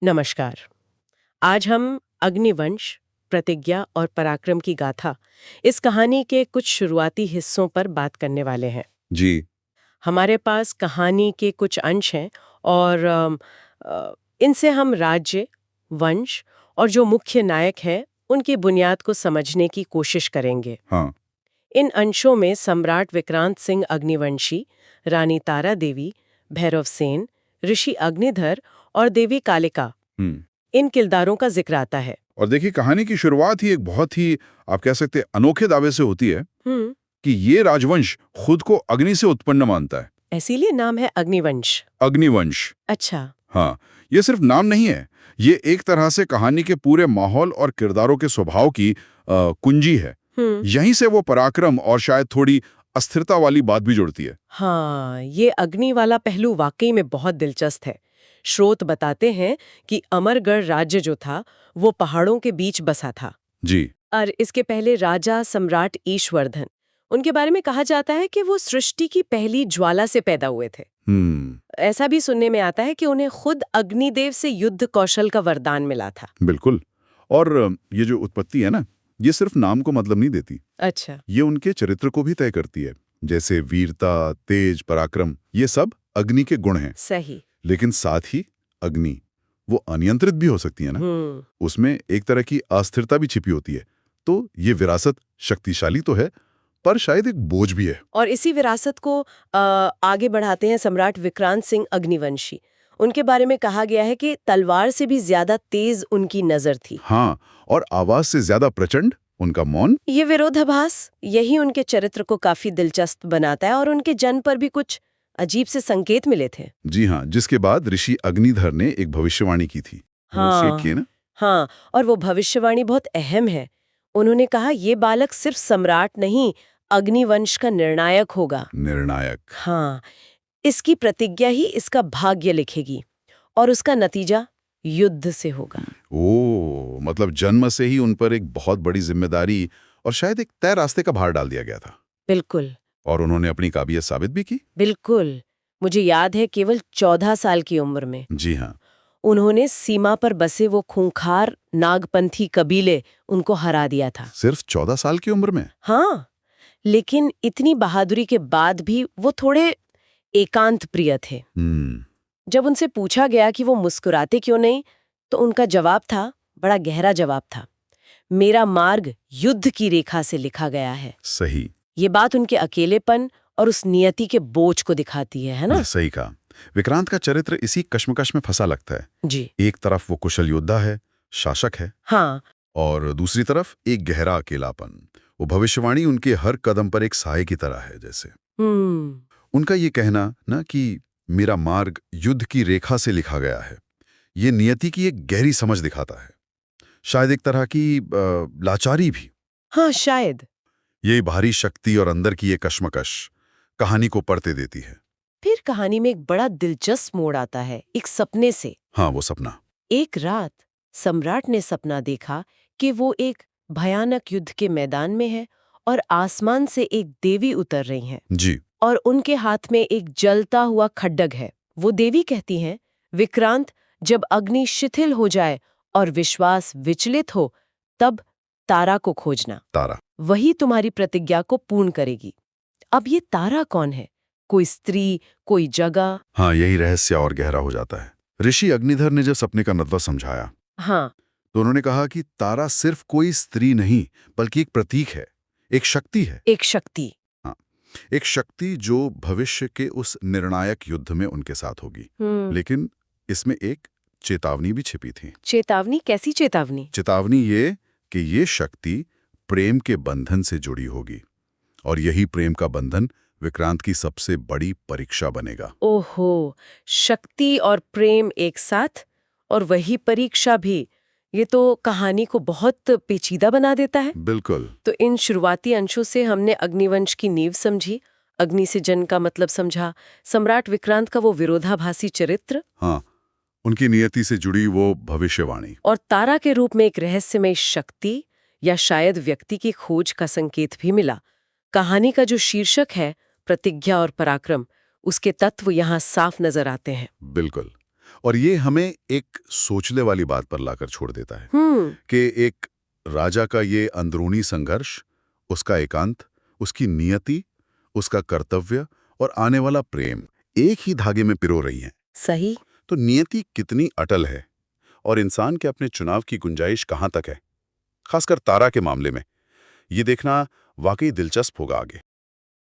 नमस्कार। आज हम अग्निवंश, प्रतिज्ञा और पराक्रम की गाथा इस कहानी के कुछ शुरुआती हिस्सों पर बात करने वाले हैं। जी। हमारे पास कहानी के कुछ अंश हैं और इनसे हम राज्य, वंश और जो मुख्य नायक हैं उनकी बुनियाद को समझने की कोशिश करेंगे। हाँ। इन अंशों में सम्राट विक्रांत सिंह अग्निवंशी, रानी तारा देवी, भैरव सेन, ऋषि अग्निधर और देवी कालिका, हम्म। इन किरदारों का जिक्र आता है। और देखिए, कहानी की शुरुआत ही एक बहुत ही, आप कह सकते हैं, अनोखे दावे से होती है हम्म। कि ये राजवंश खुद को अग्नि से उत्पन्न मानता है। इसीलिए नाम है अग्निवंश। अग्निवंश। अच्छा। हाँ, ये सिर्फ नाम नहीं है, ये एक तरह से कहानी के पूरे माहौल और किरदारों के स्वभाव की कुंजी है। यहीं से वो पराक्रम और शायद थोड़ी अस्थिरता वाली बात भी जुड़ती है। हाँ, ये अग्नि वाला पहलू वाकई में बहुत दिलचस्प है। स्रोत बताते हैं कि अमरगढ़ राज्य जो था वो पहाड़ों के बीच बसा था। जी। और इसके पहले राजा सम्राट ईशवर्धन, उनके बारे में कहा जाता है कि वो सृष्टि की पहली ज्वाला से पैदा हुए थे। ऐसा भी सुनने में आता है कि उन्हें खुद अग्निदेव से युद्ध कौशल का वरदान मिला था। बिल्कुल। और ये जो उत्पत्ति है ना, ये सिर्फ नाम को मतलब नहीं देती। अच्छा। ये उनके चरित्र को भी तय करती है। जैसे वीरता, तेज, पराक्रम, ये सब अग्नि के गुण हैं। सही। लेकिन साथ ही अग्नि वो अनियंत्रित भी हो सकती है ना। उसमें एक तरह की अस्थिरता भी छिपी होती है। तो ये विरासत शक्तिशाली तो है, पर शायद एक बोझ भी है। और इसी विरासत को आगे बढ़ाते हैं सम्राट विक्रांत सिंह अग्निवंशी। उनके बारे में कहा गया है कि तलवार से भी ज्यादा तेज उनकी नजर थी। हाँ, और आवाज से ज्यादा प्रचंड उनका मौन। ये विरोधाभास यही उनके चरित्र को काफी दिलचस्प बनाता है और उनके जन्म पर भी कुछ अजीब से संकेत मिले थे। जी हाँ, जिसके बाद ऋषि अग्निधर ने एक भविष्यवाणी की थी। हाँ, ना? हाँ, और वो भविष्यवाणी बहुत अहम है। उन्होंने कहा ये बालक सिर्फ सम्राट नहीं, अग्निवंश का निर्णायक होगा। निर्णायक। हाँ, इसकी प्रतिज्ञा ही इसका भाग्य लिखेगी और उसका नतीजा युद्ध से होगा। ओ, मतलब जन्म से ही उन पर एक बहुत बड़ी जिम्मेदारी और शायद एक तय रास्ते का भार डाल दिया गया था। बिल्कुल। और उन्होंने अपनी काबिलियत साबित भी की। बिल्कुल। मुझे याद है केवल 14 साल की उम्र में जी हाँ। उन्होंने सीमा पर बसे वो खूंखार नागपंथी कबीले उनको हरा दिया था। सिर्फ 14 साल की उम्र में? हाँ, लेकिन इतनी बहादुरी के बाद भी वो थोड़े एकांत प्रिय थे। जब उनसे पूछा गया कि वो मुस्कुराते क्यों नहीं, तो उनका जवाब था, बड़ा गहरा जवाब था, मेरा मार्ग युद्ध की रेखा से लिखा गया है। सही। ये बात उनके अकेलेपन और उस नियति के बोझ को दिखाती है ना? सही कहा। विक्रांत का चरित्र इसी कश्मकश में फंसा लगता है। जी। एक तरफ वो कुशल योद्धा है, शासक है। हाँ। और दूसरी तरफ एक गहरा अकेलापन। वो भविष्यवाणी उनके हर कदम पर एक साए की तरह है। जैसे उनका ये कहना ना कि मेरा मार्ग युद्ध की रेखा से लिखा गया है, ये नियति की एक गहरी समझ दिखाता है। शायद एक तरह की लाचारी भी। हाँ, शायद। यही बाहरी शक्ति और अंदर की ये कश्मकश कहानी को परते देती है। फिर कहानी में एक बड़ा दिलचस्प मोड़ आता है, एक सपने से। हाँ, वो सपना। एक रात सम्राट ने सपना देखा कि वो एक भयानक युद्ध के मैदान में है और आसमान से एक देवी उतर रही हैं। जी। और उनके हाथ में एक जलता हुआ खड्डग है। वो देवी कहती हैं, विक्रांत, जब अग्नि शिथिल हो जाए और विश्वास विचलित हो, तब तारा को खोजना। तारा। वही तुम्हारी प्रतिज्ञा को पूर्ण करेगी। अब ये तारा कौन है? कोई स्त्री, कोई जगह? हाँ, यही रहस्य और गहरा हो जाता है। ऋषि अग्निधर ने जब सपने का नत्वा समझाया, हाँ, तो उन्होंने कहा कि तारा सिर्फ कोई स्त्री नहीं, बल्कि एक प्रतीक है, एक शक्ति है। एक शक्ति। हाँ, एक शक्ति जो भविष्य के उस निर्णायक युद्ध में उनके साथ होगी। लेकिन इसमें एक चेतावनी भी छिपी थी। चेतावनी? कैसी चेतावनी? चेतावनी ये कि ये शक्ति प्रेम के बंधन से जुड़ी होगी, और यही प्रेम का बंधन विक्रांत की सबसे बड़ी परीक्षा बनेगा। ओहो, शक्ति और प्रेम एक साथ, और वही परीक्षा भी। ये तो कहानी को बहुत पेचीदा बना देता है। बिल्कुल। तो इन शुरुआती अंशों से हमने अग्निवंश की नींव समझी, अग्नि से जन का मतलब समझा, सम्राट विक्रांत का वो विरोधाभासी चरित्र, हाँ, उनकी नियति से जुड़ी वो भविष्यवाणी, और तारा के रूप में एक रहस्यमय शक्ति या शायद व्यक्ति की खोज का संकेत भी मिला। कहानी का जो शीर्षक है, प्रतिज्ञा और पराक्रम, उसके तत्व यहाँ साफ नजर आते हैं। बिल्कुल। और ये हमें एक सोचने वाली बात पर लाकर छोड़ देता है कि एक राजा का ये अंदरूनी संघर्ष, उसका एकांत, उसकी नियति, उसका कर्तव्य और आने वाला प्रेम एक ही धागे में पिरो रही हैं। सही। तो नियति कितनी अटल है और इंसान के अपने चुनाव की गुंजाइश कहाँ तक है, खासकर तारा के मामले में, ये देखना वाकई दिलचस्प होगा आगे।